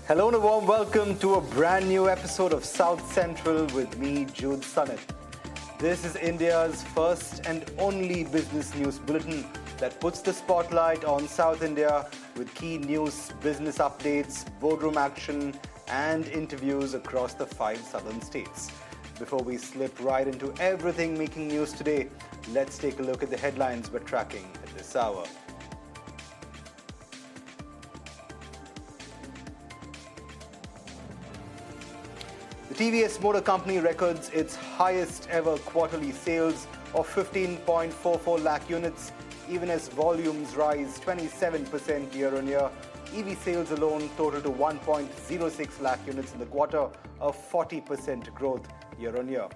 Hello and a warm welcome to a brand new episode of South Central with me, Jude Sunnit. This is India's first and only business news bulletin that puts the spotlight on South India with key news, business updates, boardroom action and interviews across the 5 southern states. Before we slip right into everything making news today, let's take a look at the headlines we're tracking at this hour. The TVS Motor Company records its highest ever quarterly sales of 15.44 lakh units, even as volumes rise 27% year-on-year. EV sales alone total to 1.06 lakh units in the quarter, a 40% growth year-on-year.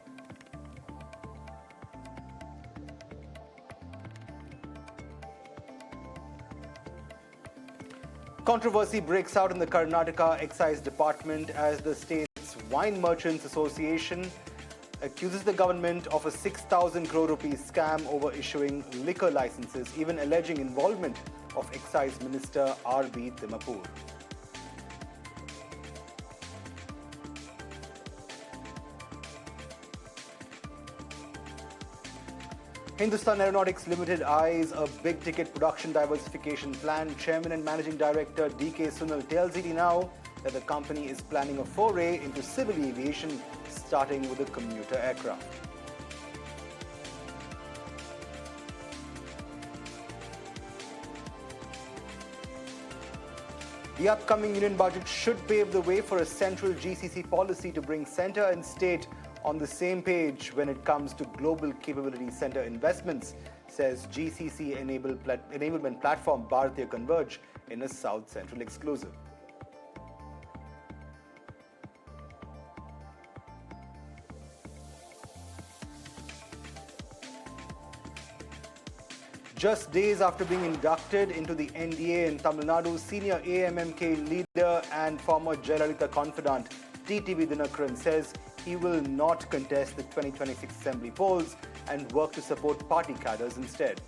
Controversy breaks out in the Karnataka Excise Department as the state's Wine Merchants Association accuses the government of a 6,000 crore rupees scam over issuing liquor licenses, even alleging involvement of Excise Minister R.B. Dimapur. Hindustan Aeronautics Limited eyes a big-ticket production diversification plan. Chairman and Managing Director D.K. Sunil tells ET Now that the company is planning a foray into civil aviation, starting with a commuter aircraft. The upcoming union budget should pave the way for a central GCC policy to bring centre and state on the same page when it comes to global capability centre investments, says GCC enablement platform Bharatiya Converge in a South Central exclusive. Just days after being inducted into the NDA in Tamil Nadu, senior AMMK leader and former Jayalalitha confidant TTV Dinakaran says he will not contest the 2026 Assembly polls and work to support party cadres instead.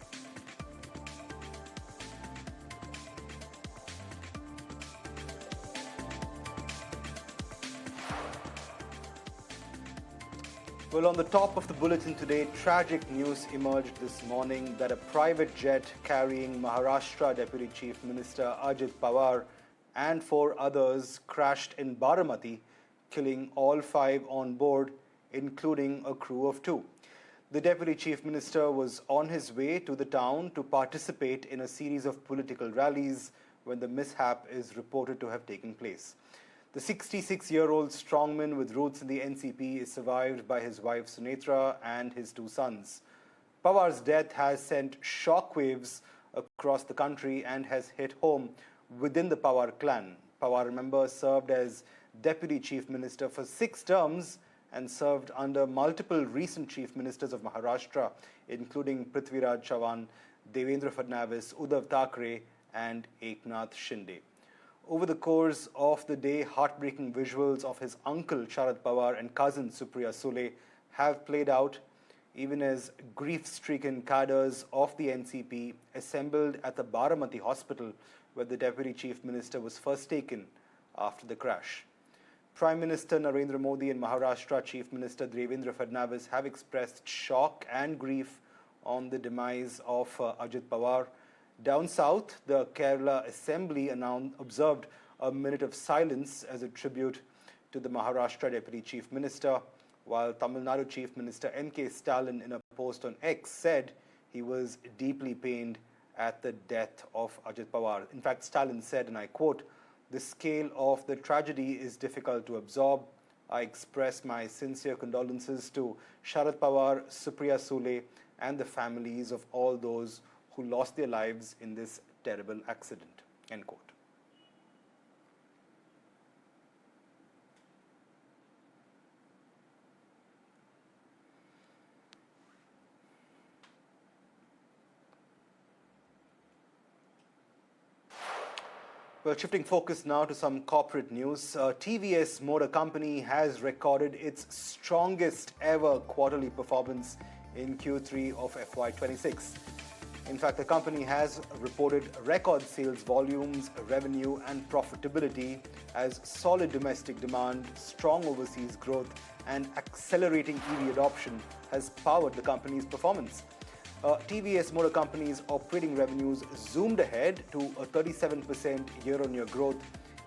Well, on the top of the bulletin today, tragic news emerged this morning that a private jet carrying Maharashtra Deputy Chief Minister Ajit Pawar and 4 others crashed in Baramati, killing all 5 on board, including a crew of 2. The Deputy Chief Minister was on his way to the town to participate in a series of political rallies when the mishap is reported to have taken place. The 66-year-old strongman with roots in the NCP is survived by his wife Sunetra and his 2 sons. Pawar's death has sent shockwaves across the country and has hit home within the Pawar clan. Pawar, remember, served as Deputy Chief Minister for 6 terms and served under multiple recent Chief Ministers of Maharashtra, including Prithviraj Chavan, Devendra Fadnavis, Uddhav Thackeray and Eknath Shinde. Over the course of the day, heartbreaking visuals of his uncle Sharad Pawar and cousin Supriya Sule have played out, even as grief-stricken cadres of the NCP assembled at the Baramati hospital where the Deputy Chief Minister was first taken after the crash. Prime Minister Narendra Modi and Maharashtra Chief Minister Devendra Fadnavis have expressed shock and grief on the demise of Ajit Pawar. Down south, the Kerala Assembly observed a minute of silence as a tribute to the Maharashtra Deputy Chief Minister, while Tamil Nadu Chief Minister M.K. Stalin, in a post on X, said he was deeply pained at the death of Ajit Pawar. In fact, Stalin said, and I quote, "The scale of the tragedy is difficult to absorb. I express my sincere condolences to Sharad Pawar, Supriya Sule, and the families of all those who lost their lives in this terrible accident." End quote. Well, shifting focus now to some corporate news. TVS Motor Company has recorded its strongest ever quarterly performance in Q3 of FY26. In fact, the company has reported record sales volumes, revenue, and profitability as solid domestic demand, strong overseas growth, and accelerating EV adoption has powered the company's performance. TVS Motor Company's operating revenues zoomed ahead to a 37% year-on-year growth,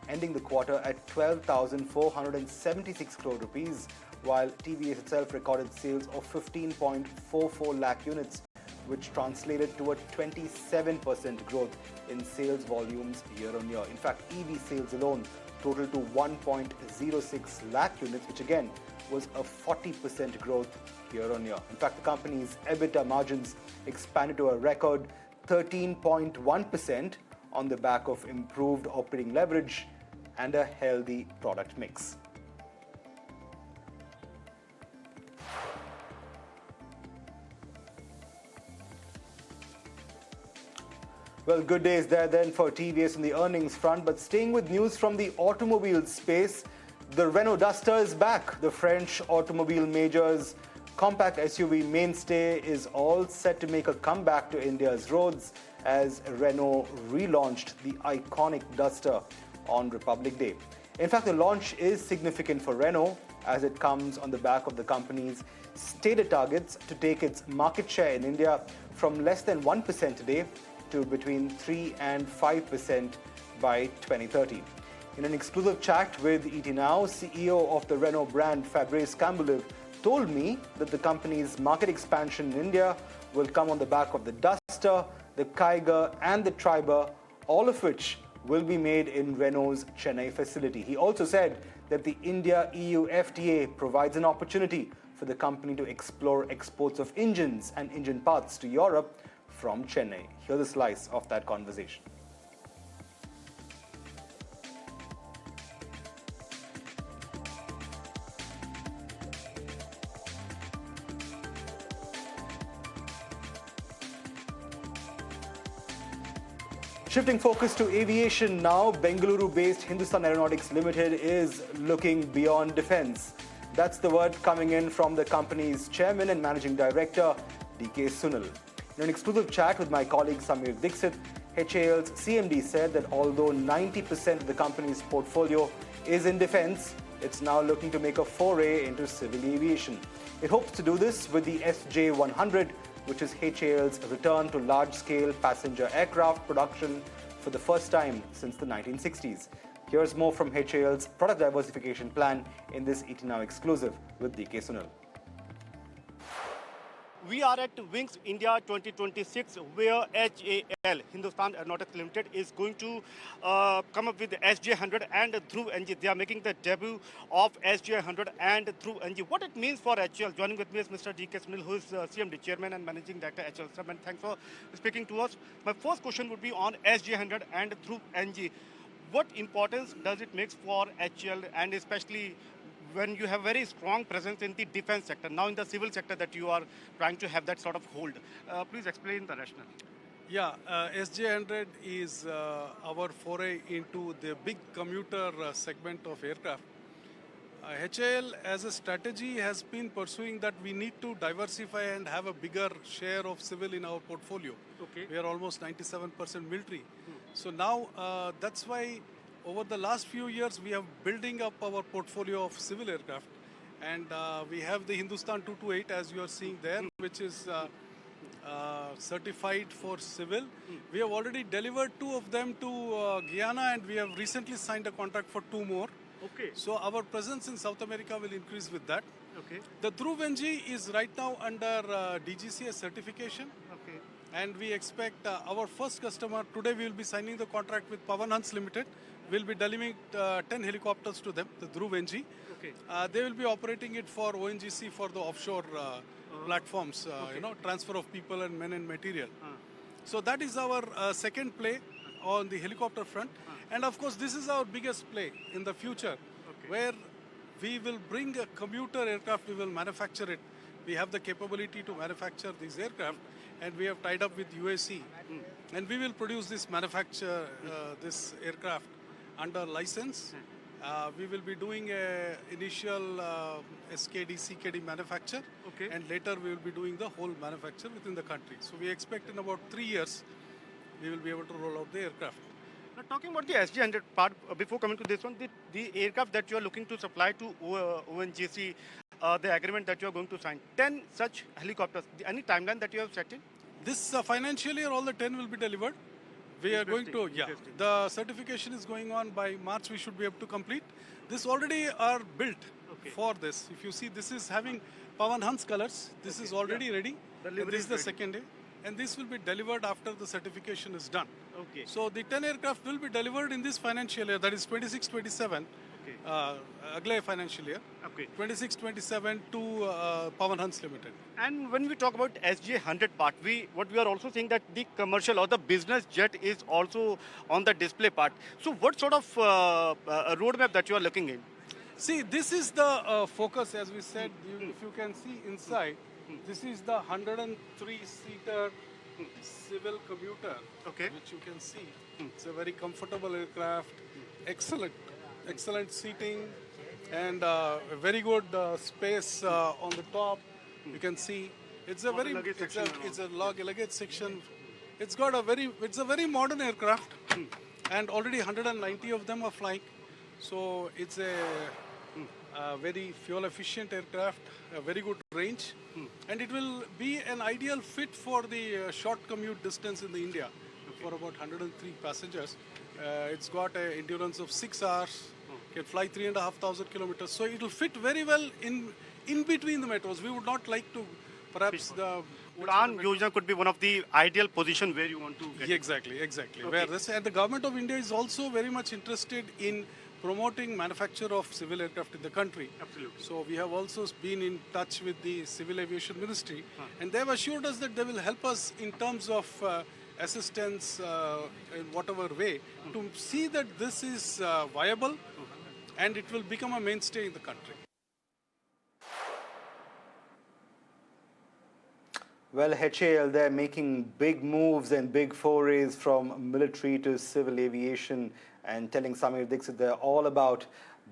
ending the quarter at 12,476 crore rupees, while TVS itself recorded sales of 15.44 lakh units, which translated to a 27% growth in sales volumes year-on-year. In fact, EV sales alone totaled to 1.06 lakh units, which again was a 40% growth year-on-year. In fact, the company's EBITDA margins expanded to a record 13.1% on the back of improved operating leverage and a healthy product mix. Well, good days there then for TVS on the earnings front, but staying with news from the automobile space, the Renault Duster is back. The French automobile major's compact SUV mainstay is all set to make a comeback to India's roads as Renault relaunched the iconic Duster on Republic Day. In fact, the launch is significant for Renault as it comes on the back of the company's stated targets to take its market share in India from less than 1% today to between 3 and 5% by 2030. In an exclusive chat with ET Now, CEO of the Renault brand Fabrice Camboulive told me that the company's market expansion in India will come on the back of the Duster, the Kiger and the Triber, all of which will be made in Renault's Chennai facility. He also said that the India-EU FTA provides an opportunity for the company to explore exports of engines and engine parts to Europe from Chennai. Here's a slice of that conversation. Shifting focus to aviation now, Bengaluru-based Hindustan Aeronautics Limited is looking beyond defense. That's the word coming in from the company's chairman and managing director, D.K. Sunil. In an exclusive chat with my colleague Samir Dixit, HAL's CMD said that although 90% of the company's portfolio is in defense, it's now looking to make a foray into civil aviation. It hopes to do this with the SJ100, which is HAL's return to large-scale passenger aircraft production for the first time since the 1960s. Here's more from HAL's product diversification plan in this ET Now exclusive with D.K. Sunil. We are at Wings India 2026, where HAL, Hindustan Aeronautics Limited, is going to come up with the SJ100 and Dhruv NG. They are making the debut of SJ100 and Dhruv NG. What it means for HAL? Joining with me is Mr. D.K. Sunil, who is CMD, Chairman and Managing Director HAL. Sir, and thanks for speaking to us. My first question would be on SJ100 and Dhruv NG. What importance does it make for HAL, and especially when you have very strong presence in the defense sector, now in the civil sector that you are trying to have that sort of hold? Please explain the rationale. Yeah, SJ100 is our foray into the big commuter segment of aircraft. HAL as a strategy has been pursuing that we need to diversify and have a bigger share of civil in our portfolio. Okay. We are almost 97% military. So now that's why over the last few years, we are building up our portfolio of civil aircraft. And we have the Hindustan 228, as you are seeing there, which is certified for civil. We have already delivered 2 of them to Guyana, and we have recently signed a contract for 2 more. Okay. So our presence in South America will increase with that. Okay. The Dhruv NG is right now under DGCA certification. Okay. And we expect our first customer, today we will be signing the contract with Pawan Hans Limited. We'll be delivering 10 helicopters to them, the Dhruv NG. Okay. They will be operating it for ONGC for the offshore platforms, transfer of people and men and material. So that is our second play on the helicopter front. And of course, this is our biggest play in the future, where we will bring a commuter aircraft, we will manufacture it. We have the capability to manufacture these aircraft, and we have tied up with UAC. And we will produce this manufacture, this aircraft under license We will be doing a initial SKD, CKD manufacture, Okay. and later we will be doing the whole manufacture within the country. So we expect in about 3 years, we will be able to roll out the aircraft. Now, talking about the SG100 part, before coming to this one, the aircraft that you are looking to supply to ONGC, the agreement that you are going to sign, 10 such helicopters, any timeline that you have set in? This financial year, all the 10 will be delivered. We are going to, Interesting. the certification is going on. By March, we should be able to complete. This already are built Okay. for this. If you see, this is having Pawan Hans colors. This is already ready. The And livery this is is the ready. second day. And this will be delivered after the certification is done. Okay. So the 10 aircraft will be delivered in this financial year, that is 26-27, Okay. Agle financial year, Okay. 26-27 to Pawan Hans Limited. And when we talk about SJ100 part, what we are also saying that the commercial or the business jet is also on the display part. So what sort of roadmap that you are looking in? See, this is the focus, as we said. If you can see inside, this is the 103-seater civil commuter, Okay. which you can see. It's a very comfortable aircraft, excellent seating, and a very good space on the top. You can see it's a For the very luggage section and all. it's a luggage section. It's a very modern aircraft, and already 190 of them are flying. So it's a very fuel efficient aircraft, a very good range, and it will be an ideal fit for the short commute distance in the India for about 103 passengers. It's got an endurance of 6 hours, can fly 3,500 kilometers. So it will fit very well in between the metros. We would not like to perhaps the Udan Yojana could be one of the ideal position where you want to get. Exactly. Okay. Where this, and the government of India is also very much interested in promoting manufacture of civil aircraft in the country. Absolutely. So we have also been in touch with the Civil Aviation Ministry, and they have assured us that they will help us in terms of assistance in whatever way to see that this is viable and it will become a mainstay in the country. Well, HAL, they're making big moves and big forays from military to civil aviation and telling Samir Dixit they're all about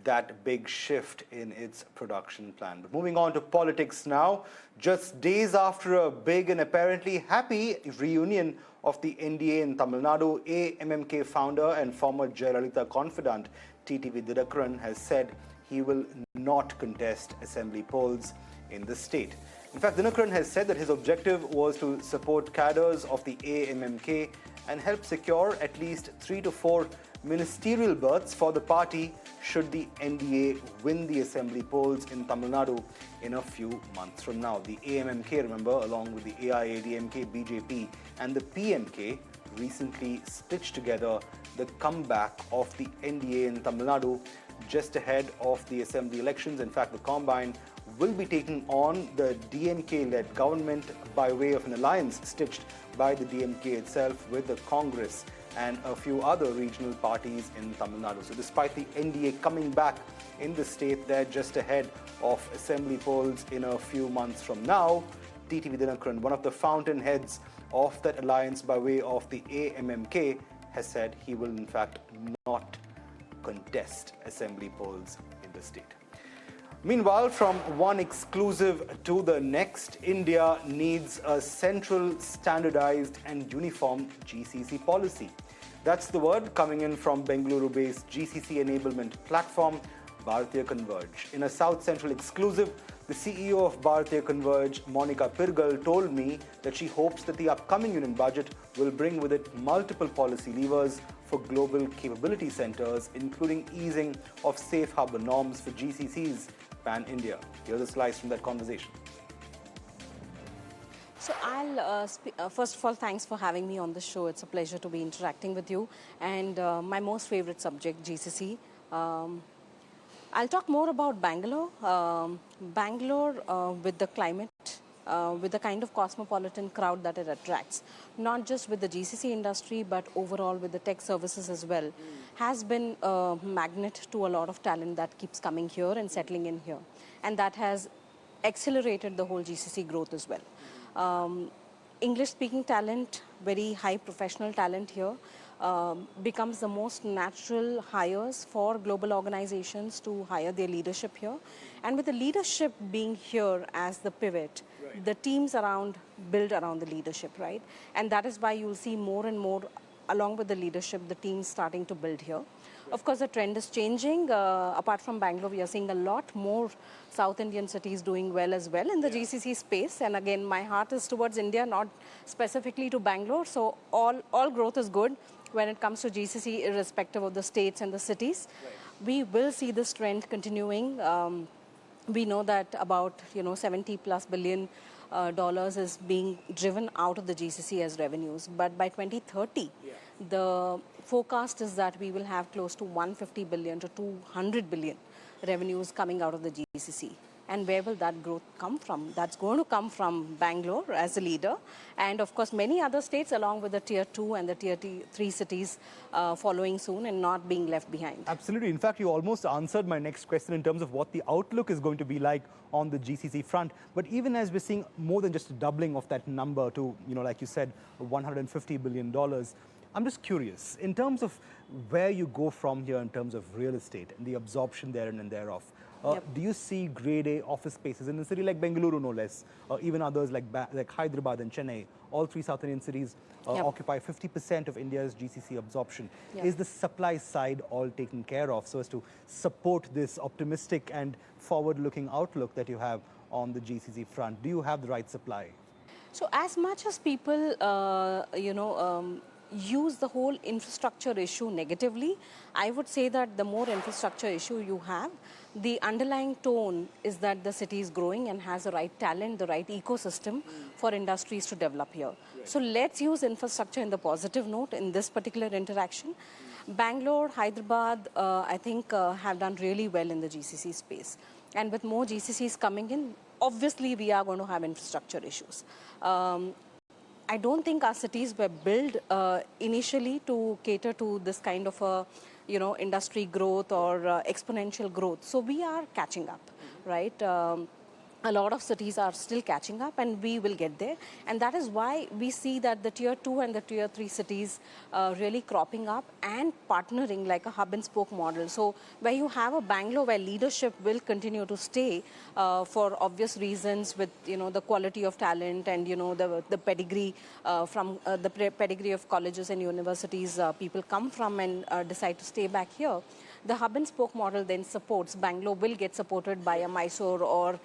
that big shift in its production plan. But moving on to politics now, just days after a big and apparently happy reunion of the NDA in Tamil Nadu, AMMK founder and former Jayalalitha confidant TTV Didakaran has said he will not contest assembly polls in the state. In fact, Dinakaran has said that his objective was to support cadres of the AMMK and help secure at least 3 to 4 ministerial berths for the party should the NDA win the assembly polls in Tamil Nadu in a few months from now. The AMMK, remember, along with the AIADMK, BJP and the PMK recently stitched together the comeback of the NDA in Tamil Nadu just ahead of the assembly elections. In fact, the combine will be taking on the DMK-led government by way of an alliance stitched by the DMK itself with the Congress and a few other regional parties in Tamil Nadu. So despite the NDA coming back in the state, they're just ahead of assembly polls in a few months from now. TTV Dinakaran, one of the fountainheads of that alliance by way of the AMMK, has said he will in fact not contest assembly polls in the state. Meanwhile, from one exclusive to the next, India needs a central, standardized and uniform GCC policy. That's the word coming in from Bengaluru-based GCC enablement platform, Bharatiya Converge. In a South Central exclusive, the CEO of Bharatiya Converge, Monica Pirgal, told me that she hopes that the upcoming union budget will bring with it multiple policy levers for global capability centers, including easing of safe harbor norms for GCCs pan-India. Here's a slice from that conversation. So I'll first of all, thanks for having me on the show. It's a pleasure to be interacting with you. And my most favorite subject, GCC. I'll talk more about Bangalore. Bangalore with the climate, with the kind of cosmopolitan crowd that it attracts, not just with the GCC industry, but overall with the tech services as well, has been a magnet to a lot of talent that keeps coming here and settling in here. And that has accelerated the whole GCC growth as well. English-speaking talent very high professional talent here, becomes the most natural hires for global organizations to hire their leadership here. And with the leadership being here as the pivot, the teams around build around the leadership, right? And that is why you'll see more and more, along with the leadership, the teams starting to build here. Of course, the trend is changing. Apart from Bangalore, we are seeing a lot more South Indian cities doing well as well in the GCC space. And again, my heart is towards India, not specifically to Bangalore. So all growth is good when it comes to GCC, irrespective of the states and the cities. We will see this trend continuing. We know that about 70 plus billion dollars is being driven out of the GCC as revenues. But by 2030, the forecast is that we will have close to 150 billion to 200 billion revenues coming out of the GCC. And where will that growth come from? That's going to come from Bangalore as a leader, and of course many other states along with the tier 2 and the tier 3 cities following soon and not being left behind. Absolutely. In fact, you almost answered my next question in terms of what the outlook is going to be like on the GCC front. But even as we're seeing more than just a doubling of that number to, like you said, $150 billion, I'm just curious, in terms of where you go from here in terms of real estate and the absorption therein and thereof, do you see grade A office spaces in a city like Bengaluru, no less, or even others like Hyderabad and Chennai? All three South Indian cities occupy 50% of India's GCC absorption. Is the supply side all taken care of so as to support this optimistic and forward-looking outlook that you have on the GCC front? Do you have the right supply? So as much as people, use the whole infrastructure issue negatively, I would say that the more infrastructure issue you have, the underlying tone is that the city is growing and has the right talent, the right ecosystem for industries to develop here. So let's use infrastructure in the positive note in this particular interaction. Bangalore, Hyderabad, I think have done really well in the GCC space. And with more GCCs coming in, obviously we are going to have infrastructure issues. I don't think our cities were built initially to cater to this kind of a, industry growth or exponential growth. So we are catching up, right? A lot of cities are still catching up, and we will get there. And that is why we see that the tier 2 and the tier 3 cities really cropping up and partnering like a hub and spoke model. So where you have a Bangalore where leadership will continue to stay for obvious reasons with, the quality of talent and, the pedigree from the pedigree of colleges and universities people come from and decide to stay back here. The hub and spoke model then supports, Bangalore will get supported by a Mysore or,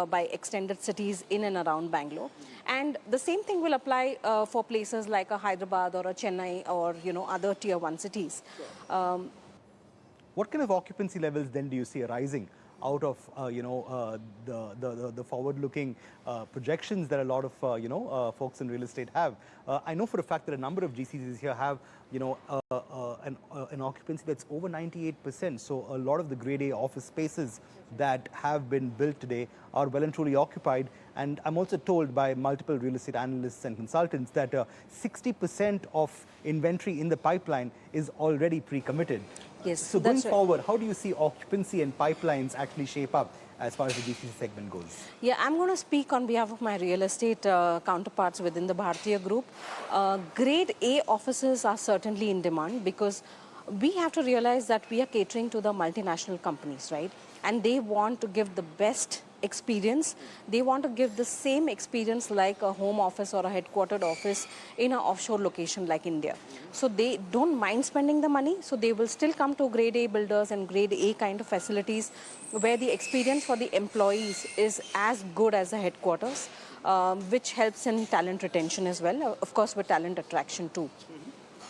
by extended cities in and around Bangalore. And the same thing will apply for places like a Hyderabad or a Chennai or, other tier 1 cities. What kind of occupancy levels then do you see arising out of the forward-looking projections that a lot of folks in real estate have? I know for a fact that a number of GCCs here have an occupancy that's over 98%. So a lot of the grade A office spaces that have been built today are well and truly occupied. And I'm also told by multiple real estate analysts and consultants that 60% of inventory in the pipeline is already pre-committed. Yes, so going forward, how do you see occupancy and pipelines actually shape up as far as the GCC segment goes? Yeah, I'm going to speak on behalf of my real estate counterparts within the Bhartiya Group. Grade A offices are certainly in demand because we have to realize that we are catering to the multinational companies, right? And they want to give the best experience. They want to give the same experience like a home office or a headquartered office in an offshore location like India. So they don't mind spending the money, so they will still come to grade A builders and grade A kind of facilities where the experience for the employees is as good as the headquarters, which helps in talent retention as well, of course with talent attraction too.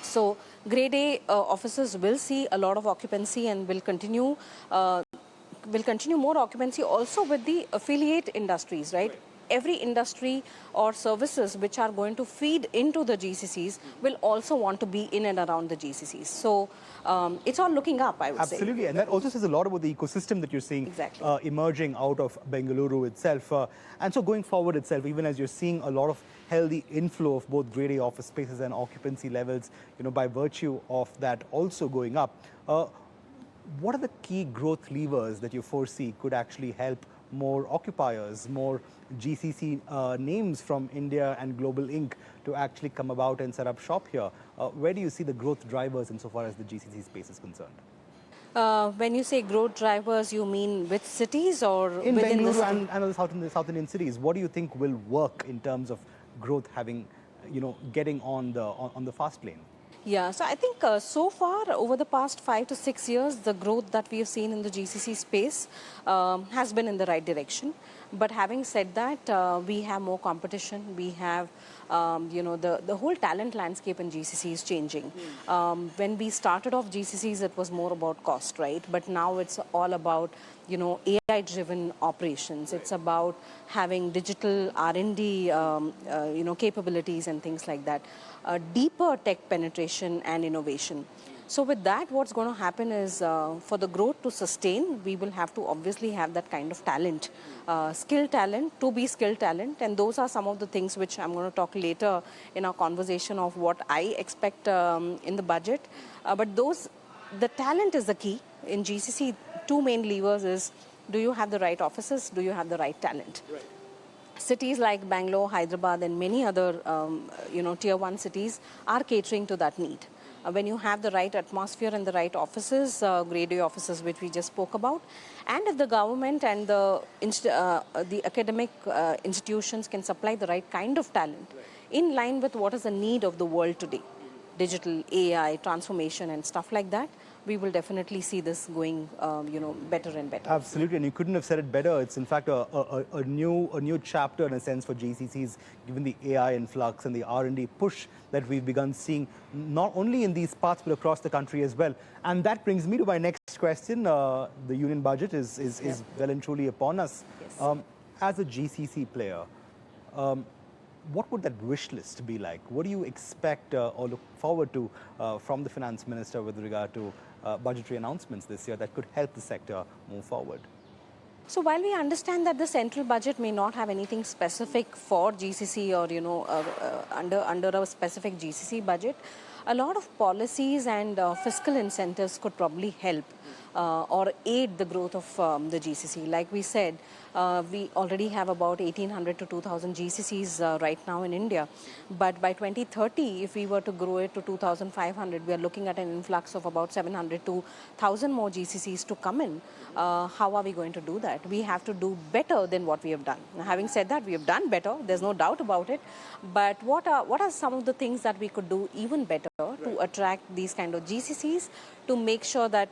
So grade A offices will see a lot of occupancy and will continue more occupancy also with the affiliate industries, right? Every industry or services which are going to feed into the GCCs will also want to be in and around the GCCs. So it's all looking up, I would say. Absolutely, and that also says a lot about the ecosystem that you're seeing emerging out of Bengaluru itself. And so going forward itself, even as you're seeing a lot of healthy inflow of both grade A office spaces and occupancy levels, by virtue of that also going up, what are the key growth levers that you foresee could actually help more occupiers, more GCC names from India and Global Inc. to actually come about and set up shop here. Where do you see the growth drivers insofar as the GCC space is concerned? When you say growth drivers, you mean which cities or In within the Bengaluru city? and the South Indian cities, what do you think will work in terms of growth having, getting on the fast lane? Yeah, so I think so far over the past 5 to 6 years, the growth that we have seen in the GCC space has been in the right direction. But having said that, we have more competition. We have, the whole talent landscape in GCC is changing. When we started off GCCs, it was more about cost, right? But now it's all about, AI-driven operations. It's about having digital R&D, capabilities and things like that. Deeper tech penetration and innovation. So with that, what's going to happen is for the growth to sustain, we will have to obviously have that kind of talent, skill talent, to be skilled talent. And those are some of the things which I'm going to talk later in our conversation of what I expect in the budget. But the talent is the key. In GCC, two main levers is, do you have the right offices? Do you have the right talent? Right. Cities like Bangalore, Hyderabad and many other tier 1 cities are catering to that need. When you have the right atmosphere and the right offices, grade A offices which we just spoke about, and if the government and the academic institutions can supply the right kind of talent in line with what is the need of the world today, digital, AI, transformation and stuff like that, we will definitely see this going, better and better. Absolutely, and you couldn't have said it better. It's in fact a new chapter in a sense for GCCs, given the AI influx and the R&D push that we've begun seeing, not only in these parts but across the country as well. And that brings me to my next question. The union budget is well and truly upon us. Yes. As a GCC player, what would that wish list be like? What do you expect or look forward to from the finance minister with regard to budgetary announcements this year that could help the sector move forward? So while we understand that the central budget may not have anything specific for GCC or under a specific GCC budget, a lot of policies and fiscal incentives could probably help or aid the growth of the GCC. Like we said, we already have about 1,800 to 2,000 GCCs right now in India. But by 2030, if we were to grow it to 2,500, we are looking at an influx of about 700 to 1,000 more GCCs to come in. How are we going to do that? We have to do better than what we have done. Now, having said that, we have done better. There's no doubt about it. But what are some of the things that we could do even better to attract these kind of GCCs, to make sure that,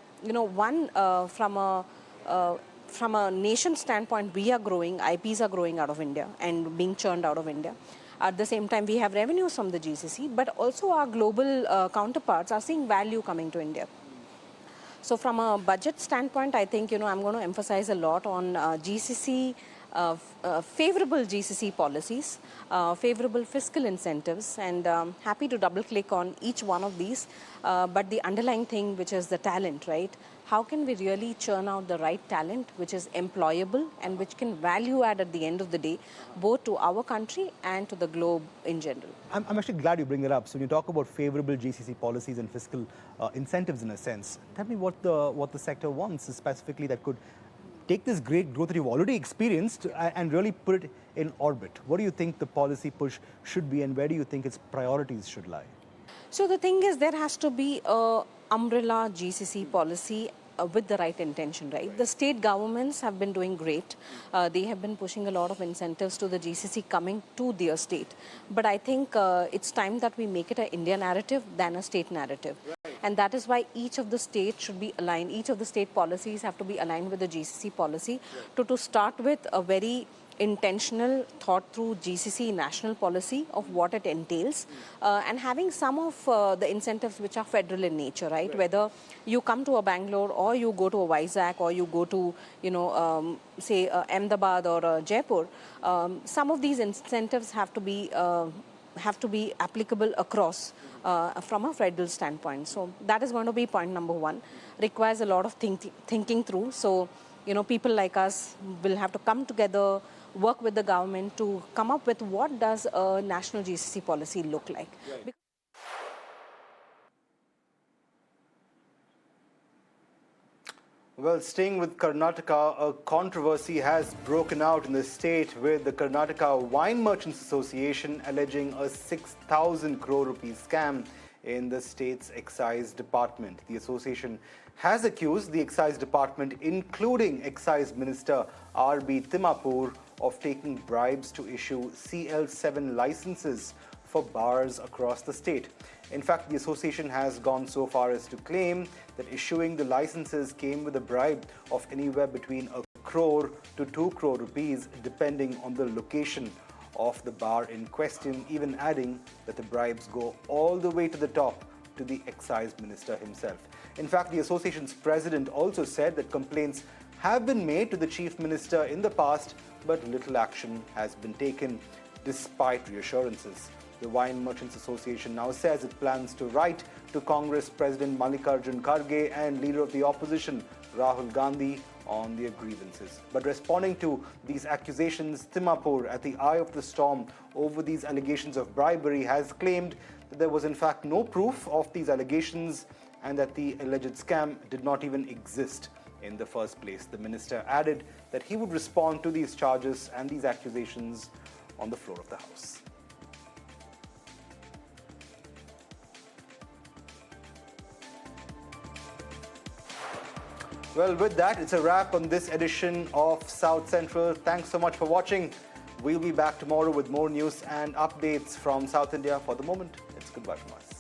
from a nation standpoint, we are growing, IPs are growing out of India and being churned out of India. At the same time, we have revenues from the GCC, but also our global counterparts are seeing value coming to India. So from a budget standpoint, I think, I'm going to emphasize a lot on GCC, favorable GCC policies, favorable fiscal incentives, and happy to double click on each one of these. But the underlying thing, which is the talent, right? How can we really churn out the right talent, which is employable and which can value add at the end of the day, both to our country and to the globe in general? I'm actually glad you bring that up. So when you talk about favorable GCC policies and fiscal incentives in a sense, tell me what the sector wants specifically that could take this great growth that you've already experienced and really put it in orbit. What do you think the policy push should be, and where do you think its priorities should lie? So the thing is, there has to be a umbrella GCC policy with the right intention, right? The state governments have been doing great. They have been pushing a lot of incentives to the GCC coming to their state. But I think it's time that we make it an India narrative than a state narrative. Right. And that is why each of the states should be aligned. Each of the state policies have to be aligned with the GCC policy. Right. To start with a very intentional, thought through GCC national policy of what it entails, and having some of the incentives which are federal in nature, right? Whether you come to a Bangalore or you go to a Vizag or you go to, say Ahmedabad or Jaipur, some of these incentives have to be applicable across from a federal standpoint. So that is going to be point number one. Requires a lot of thinking through. So, people like us will have to come together, work with the government to come up with what does a national GCC policy look like. Right. Well, staying with Karnataka, a controversy has broken out in the state with the Karnataka Wine Merchants Association alleging a 6,000 crore rupees scam in the state's excise department. The association has accused the excise department, including Excise Minister R.B. Timapur, of taking bribes to issue CL7 licenses for bars across the state. In fact, the association has gone so far as to claim that issuing the licenses came with a bribe of anywhere between 1 crore to 2 crore rupees, depending on the location of the bar in question, even adding that the bribes go all the way to the top, to the excise minister himself. In fact, the association's president also said that complaints have been made to the chief minister in the past, but little action has been taken despite reassurances. The Wine Merchants Association now says it plans to write to Congress President Mallikarjun Kharge and Leader of the Opposition Rahul Gandhi on their grievances. But responding to these accusations, Timapur, at the eye of the storm over these allegations of bribery, has claimed that there was in fact no proof of these allegations and that the alleged scam did not even exist in the first place. The minister added that he would respond to these charges and these accusations on the floor of the House. Well, with that, it's a wrap on this edition of South Central. Thanks so much for watching. We'll be back tomorrow with more news and updates from South India. For the moment, it's goodbye from us.